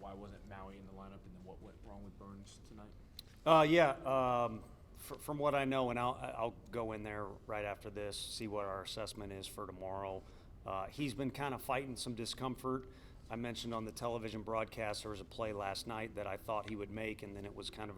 why wasn't Maui in the lineup, and then what went wrong with Burns tonight? From what I know, and I'll go in there right after this, see what our assessment is for tomorrow. He's been kind of fighting some discomfort. I mentioned on the television broadcast there was a play last night that I thought he would make, and then it was kind of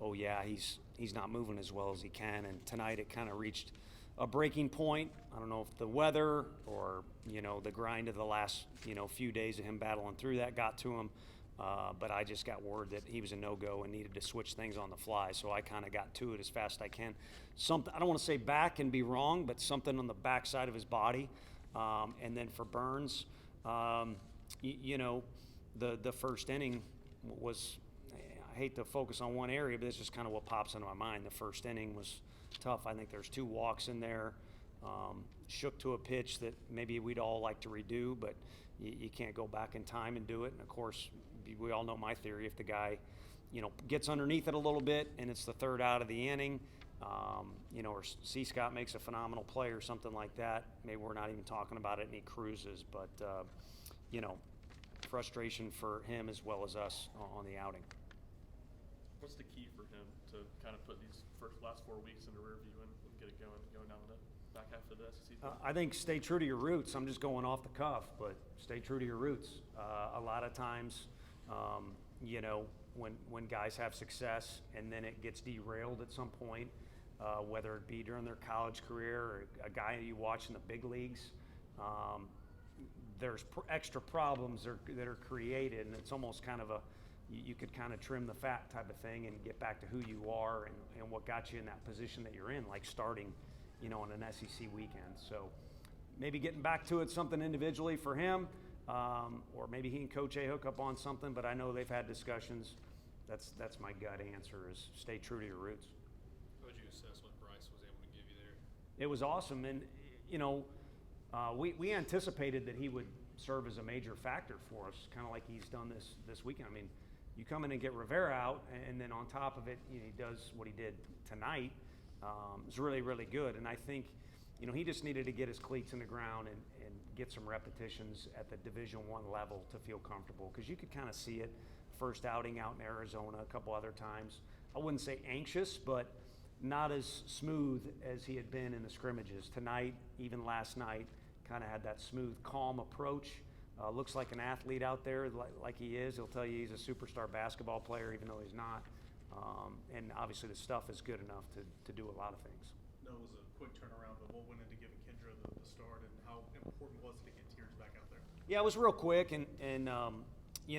oh yeah, he's not moving as well as he can. And tonight it kind of reached a breaking point. I don't know if the weather or the grind of the last few days of him battling through that got to him. But I just got word that he was a no-go and needed to switch things on the fly. So I kind of got to it as fast as I can. Something, I don't want to say back and be wrong, but something on the backside of his body. And then for Burns, the first inning was, I hate to focus on one area, but it's just kind of what pops into my mind. The first inning was tough. I think there's 2 walks in there. Shook to a pitch that maybe we'd all like to redo, but you can't go back in time and do it. And of course, we all know my theory. If the guy, gets underneath it a little bit and it's the 3rd out of the inning, or C. Scott makes a phenomenal play or something like that, maybe we're not even talking about it and he cruises. But, frustration for him as well as us on the outing. What's the key for him to kind of put these last 4 weeks in the rear view and get it going down the back half of the SEC? I think stay true to your roots. I'm just going off the cuff, but stay true to your roots. A lot of times, when guys have success and then it gets derailed at some point, whether it be during their college career or a guy you watch in the big leagues, there's extra problems that are created, and it's almost kind of you could kind of trim the fat type of thing and get back to who you are and what got you in that position that you're in, like starting, on an SEC weekend. So maybe getting back to it, something individually for him, or maybe he and Coach A hook up on something, but I know they've had discussions. That's my gut answer is stay true to your roots. How would you assess what Bryce was able to give you there? It was awesome, and we anticipated that he would serve as a major factor for us, kind of like he's done this weekend. I mean, you come in and get Rivera out, and then on top of it, he does what he did tonight. It's really, really good, and I think he just needed to get his cleats in the ground and get some repetitions at the Division I level to feel comfortable, because you could kind of see it first outing out in Arizona, a couple other times. I wouldn't say anxious, but not as smooth as he had been in the scrimmages. Tonight, even last night, kind of had that smooth, calm approach. Looks like an athlete out there, like he is. He'll tell you he's a superstar basketball player, even though he's not. And obviously the stuff is good enough to do a lot of things. No, it was a quick turnaround, but what went into giving Kendra the start, and how important was it to get Tears back out there? Yeah, it was real quick, and he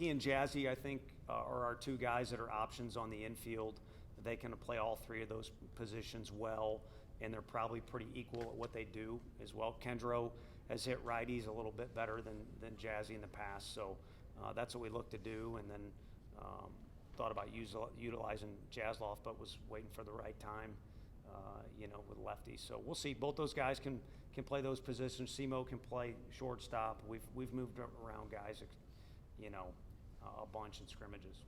and Jazzy, I think, are our 2 guys that are options on the infield. They can play all 3 of those positions well, and they're probably pretty equal at what they do as well. Kendro has hit righties a little bit better than Jazzy in the past, so that's what we look to do. And then thought about utilizing Jasloff, but was waiting for the right time, with lefties. So we'll see. Both those guys can play those positions. Simo can play shortstop. We've moved around guys, a bunch in scrimmages.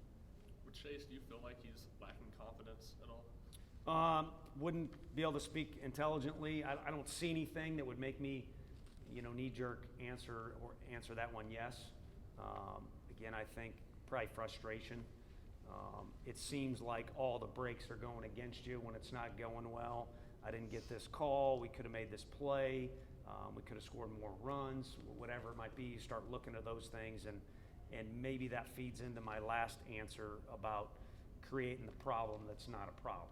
With Chase, do you feel like he's lacking confidence at all? Wouldn't be able to speak intelligently. I don't see anything that would make me, knee-jerk answer that one yes. Again, I think probably frustration. It seems like all the breaks are going against you when it's not going well. I didn't get this call. We could have made this play. We could have scored more runs. Whatever it might be, you start looking at those things, and maybe that feeds into my last answer about creating the problem that's not a problem.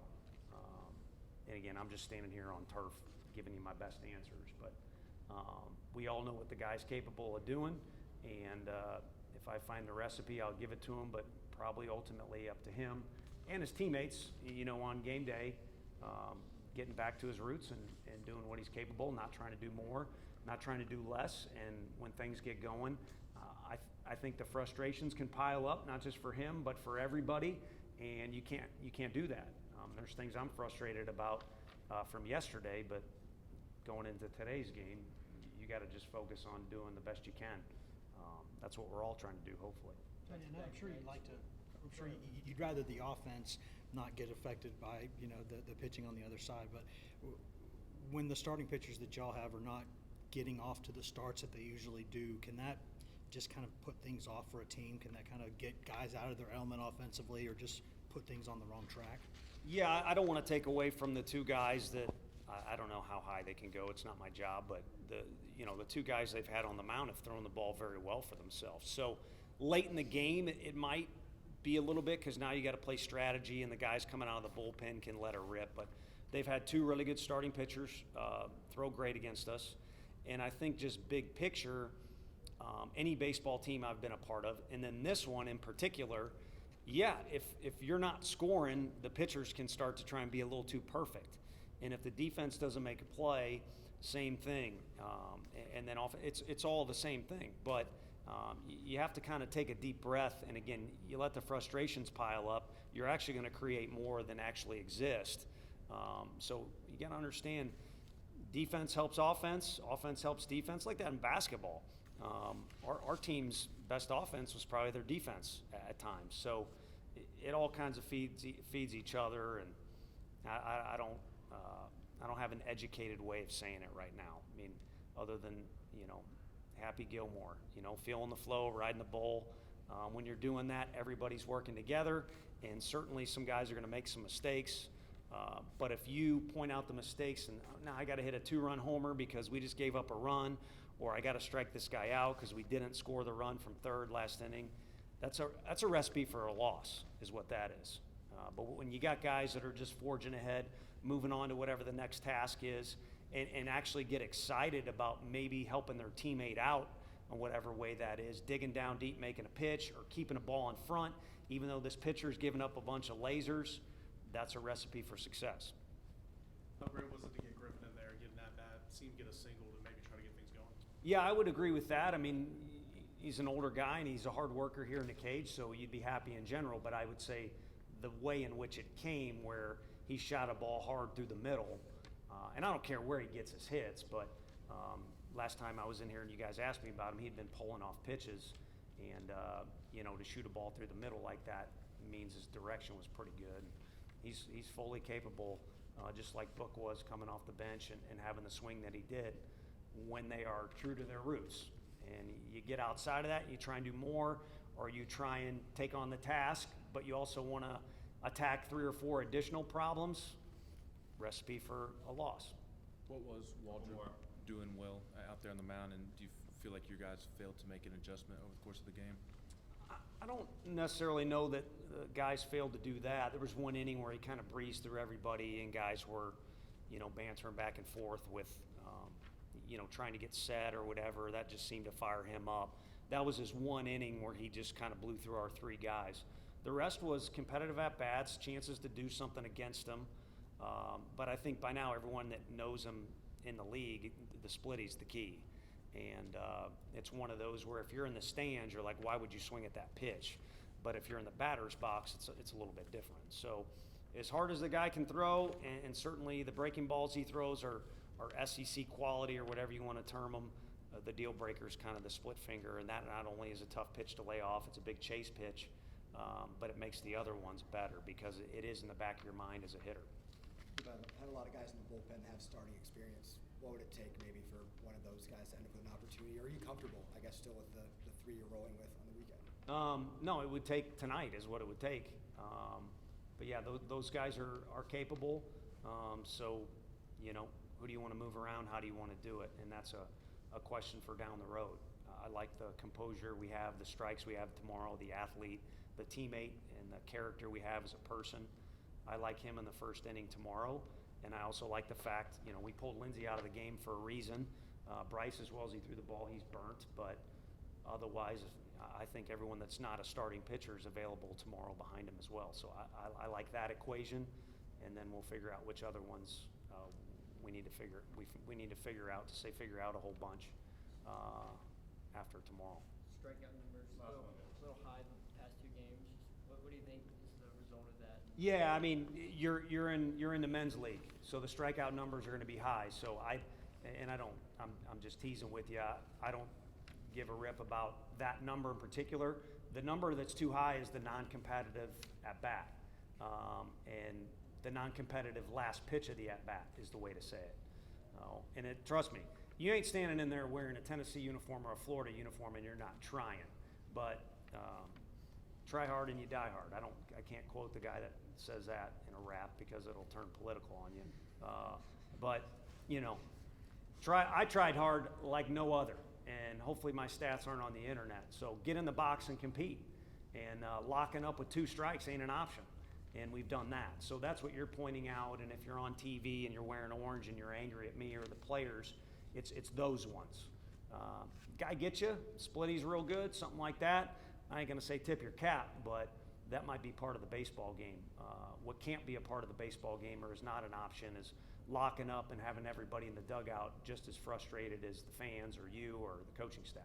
And again, I'm just standing here on turf giving you my best answers, but we all know what the guy's capable of doing, and if I find the recipe, I'll give it to him, but probably ultimately up to him and his teammates, on game day, getting back to his roots and doing what he's capable, not trying to do more, not trying to do less. And when things get going, I think the frustrations can pile up, not just for him, but for everybody, and you can't do that. There's things I'm frustrated about from yesterday, but going into today's game, you got to just focus on doing the best you can. That's what we're all trying to do, hopefully. And I'm sure you'd rather the offense not get affected by the pitching on the other side, but when the starting pitchers that y'all have are not getting off to the starts that they usually do, can that just kind of put things off for a team? Can that kind of get guys out of their element offensively or just put things on the wrong track? Yeah, I don't want to take away from the two guys that I don't know how high they can go. It's not my job, but the two guys they've had on the mound have thrown the ball very well for themselves. So late in the game, it might be a little bit because now you got to play strategy, and the guys coming out of the bullpen can let her rip. But they've had two really good starting pitchers throw great against us, and I think just big picture, any baseball team I've been a part of, and then this one in particular. Yeah, if you're not scoring, the pitchers can start to try and be a little too perfect. And if the defense doesn't make a play, same thing. And then it's all the same thing. But you have to kind of take a deep breath. And again, you let the frustrations pile up, you're actually going to create more than actually exist. So you got to understand, defense helps offense, offense helps defense, like that in basketball. Our team's best offense was probably their defense at times. So it all kinds of feeds each other, and I don't have an educated way of saying it right now. I mean, other than Happy Gilmore, feeling the flow, riding the bull. When you're doing that, everybody's working together, and certainly some guys are going to make some mistakes. But if you point out the mistakes and now I got to hit a 2-run homer because we just gave up a run, or I got to strike this guy out because we didn't score the run from third last inning, that's a recipe for a loss, is what that is. But when you got guys that are just forging ahead, moving on to whatever the next task is, and actually get excited about maybe helping their teammate out in whatever way that is, digging down deep, making a pitch, or keeping a ball in front, even though this pitcher's giving up a bunch of lasers, that's a recipe for success. How great was it to get Griffin in there, getting that bat, see him get a single to maybe try to get things going? Yeah, I would agree with that. I mean, he's an older guy and he's a hard worker here in the cage, so you'd be happy in general. But I would say the way in which it came, where he shot a ball hard through the middle, and I don't care where he gets his hits, but last time I was in here and you guys asked me about him, he'd been pulling off pitches, and to shoot a ball through the middle like that means his direction was pretty good. He's fully capable, just like Book was coming off the bench and having the swing that he did, when they are true to their roots. And you get outside of that, you try and do more, or you try and take on the task, but you also want to attack 3 or 4 additional problems, recipe for a loss. What was Waldrop doing well out there on the mound, and do you feel like you guys failed to make an adjustment over the course of the game? I don't necessarily know that guys failed to do that. There was one inning where he kind of breezed through everybody, and guys were, bantering back and forth with, trying to get set or whatever. That just seemed to fire him up. That was his one inning where he just kind of blew through our 3 guys. The rest was competitive at-bats, chances to do something against him. But I think by now everyone that knows him in the league, the splitty's the key. And it's one of those where if you're in the stands, you're like, why would you swing at that pitch? But if you're in the batter's box, it's a little bit different. So as hard as the guy can throw, and certainly the breaking balls he throws are SEC quality or whatever you want to term them, the deal breaker is kind of the split finger, and that not only is a tough pitch to lay off, it's a big chase pitch, but it makes the other ones better because it is in the back of your mind as a hitter. You've had a lot of guys in the bullpen have starting experience. What would it take maybe for one of those guys to end up with an opportunity? Are you comfortable, I guess, still with the 3 you're rolling with on the weekend? No, it would take tonight is what it would take. But yeah, those guys are capable. So, who do you want to move around? How do you want to do it? And that's a question for down the road. I like the composure we have, the strikes we have tomorrow, the athlete, the teammate, and the character we have as a person. I like him in the first inning tomorrow. And I also like the fact, we pulled Lindsey out of the game for a reason. Bryce, as well as he threw the ball, he's burnt. But otherwise, I think everyone that's not a starting pitcher is available tomorrow behind him as well. So I like that equation. And then we'll figure out which other ones we need to figure out a whole bunch after tomorrow. Strikeout numbers a little high the past 2 games. What do you think is the result of that? Yeah, I mean, you're in the men's league, so the strikeout numbers are going to be high. So I'm just teasing with you. I don't give a rip about that number in particular. The number that's too high is the non-competitive at bat, and the non-competitive last pitch of the at bat is the way to say it. And trust me, you ain't standing in there wearing a Tennessee uniform or a Florida uniform and you're not trying. But try hard and you die hard. I can't quote the guy that says that in a rap because it'll turn political on you. But you know, I tried hard like no other, and hopefully my stats aren't on the internet. So get in the box and compete. And locking up with 2 strikes ain't an option. And we've done that. So that's what you're pointing out. And if you're on TV and you're wearing orange and you're angry at me or the players, it's those ones. Guy gets you, splitty's real good, something like that. I ain't gonna say tip your cap, but that might be part of the baseball game. What can't be a part of the baseball game or is not an option is locking up and having everybody in the dugout just as frustrated as the fans or you or the coaching staff.